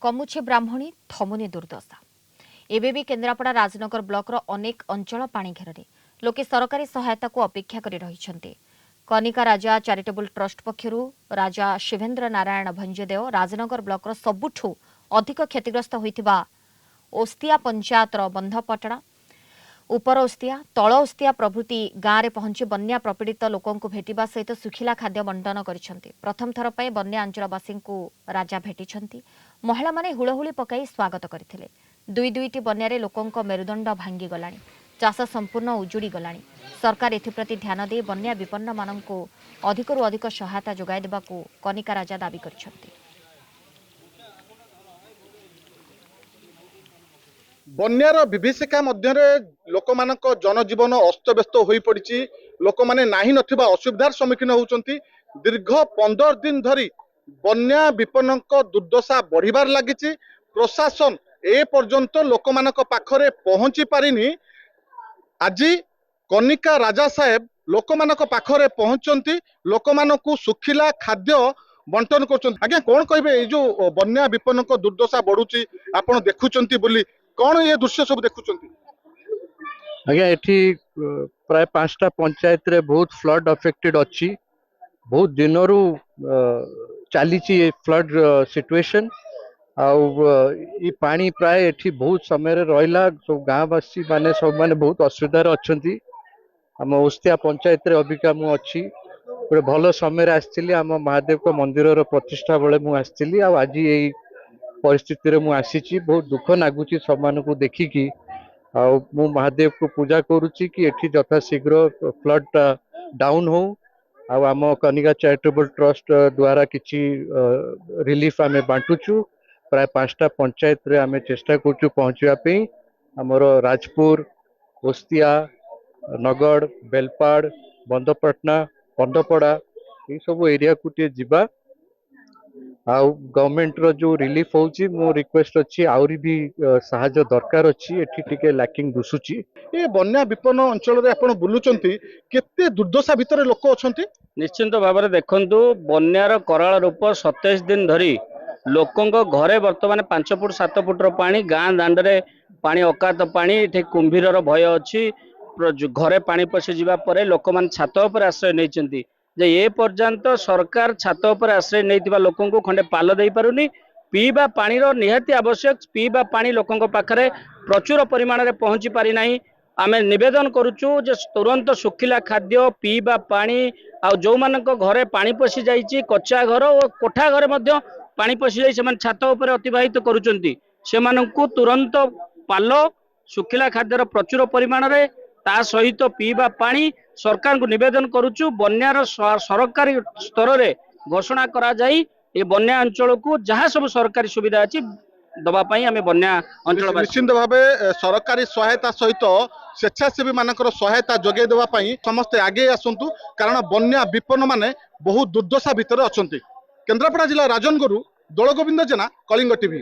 कमुचे ब्राह्मणी थमुनी दुर्दशा एबे भी केन्द्रापड़ा राजनगर ब्लॉकर अनेक अंचल पानी घेर लोके सरकारी सहायता को अपेक्षा करी रहिछन्ते। कनिका राजा चैरिटेबल ट्रस्ट पक्षरु राजा शिवेन्द्र नारायण भंजदेव राजनगर ब्लॉकर सबुठू अधिक क्षतिग्रस्त होइथिबा ओस्तिया पंचायतर बंधपटଣା उपर ओस्तिया तल ओस्तिया प्रभृति गाँव में पहुंची बन्या प्रपीड़ित लोकों भेटिबा सहित सुखिला खाद्य बंटन करिसेंती। प्रथम थर पर बन्या अंचलवासी राजा भेटिछन्ती। महिला माने हुलहुली पकाई स्वागत करथिले। दुई दुईटी बन्यारे लोकों मेरुदंड भांगी गलानी, चाष संपूर्ण उजुड़ी गलानी। सरकार एथिप्रति ध्यान दे बन्या विपन्न माननकु अधिकरु अधिक सहायता जोगाई देबाकू कनिका राजा दाबी करछन्ती। बन्यार विभीषिका मध्य लोक मान जनजीवन अस्तव्यस्त हो पड़ी। लोक मैंने नाही नथिबा असुविधार सम्मुखीन होउचंती। दीर्घ 15 दिन धरी बन्या विपन्न दुर्दशा बढ़िबार लागिछि। प्रशासन ए पर्यंत लोक मान पाखरे पहुंची पारिनी। आज कनिका राजा साहेब लोक मान पाखरे पहुंचंती, लोक मानकु सुखिला खाद्य बंटन करछन्ती। आज्ञा कोन कहबे ए जो बन्या विपन्न दुर्दशा बढ़ुची आपण देखुचंती बोली कौन ये दृश्य सब देखुचंती? आज्ञा एठी प्राय 5टा पंचायत रे बहुत फ्लड अफेक्टेड अछि। बहुत दिनरू चली फ्लड सिचुएशन ई पानी प्राय एठी बहुत समय रहा। सब गाँववासी माने सब माने बहुत असुविधार अच्छी। आम ओस्तिया पंचायत रे अबिका मु अच्छी गोटे भल समय आसती। आम महादेव को मंदिर प्रतिष्ठा बेले मुझे आसती। आज यही परिस्थिति रे मु आसी। बहुत दुख लगुच सब को देखिकी। मु महादेव को पूजा करुच्ची कि एठी यथा शीघ्र फ्लड डाउन हो। आम कनिका चैरिटेबल ट्रस्ट द्वारा किसी रिलीफ आम बांटुचु। प्राय 5टा पंचायत रे आम चेष्टा करुचु पहुँचापी। आमर राजपुर, ओस्तिया, नगड़, बेलपाड़, बंधपटଣା, बंधपड़ा ये सब एरिया को जीवा। गवर्नमेंट रो जो रिलीफ होची मो रिक्वेस्ट अच्छी आउरी भी सहायता दरकार अच्छी। एठी टिके लैकिंग दुसुची। ये बन्या विपन्न अंचल रे आपण बुलुचंती, केते दुर्दशा भितर लोक अछंती? निश्चिंत भाव में देखु बन्यार कराल रूप 27 दिन धरी लोकों घरे बर्तमान 5 फुट 7 फुटर पानी। गाँ दांडे पानी अकात पानी। ये कुंभीर भय अच्छी। घरे पानी पशि जावा परे लोक मान छात उपर आश्रय नहीं। जे ए पर्यंत सरकार छात उपर आश्रय नहीं लोकों को खंडे पाल दे पारुनी। पीवा पानी निहाती आवश्यक। पीवा पानी लोकों पाखरे प्रचुर परिमाण में पहुंची पारि नाही। आमे निवेदन करुचु जे तुरंत सुखिला खाद्य पीवा पानी आ जो मानक घरे पानी पशि जाइछि कच्चा घर और कोठा घर मध्य पानी पशि जाई से छात उपर अतिवाहित करुचंती। से मानकु तुरंत पाल सुखिला खाद्यर प्रचुर परिमाण में ता सहित पीवा पानी सरकार को निवेदन करुचु। बन्यार सरकारी स्तर रे घोषणा करा जाई ए बन्या अंचल को जहाँ सब सरकारी सुविधा अच्छी दवाई आम बन्या अंचल निश्चिंत भाव सरकारी सहायता सहित स्वेच्छासेवी मानकर सहायता जोगे देवाई समस्ते आगे आसतु। कारण बन्या विपन्न माने बहुत दुर्दशा भितर अच्छा। केन्द्रापड़ा जिला राजनगरु दौलगोविंद जेना, कलिंग टीवी।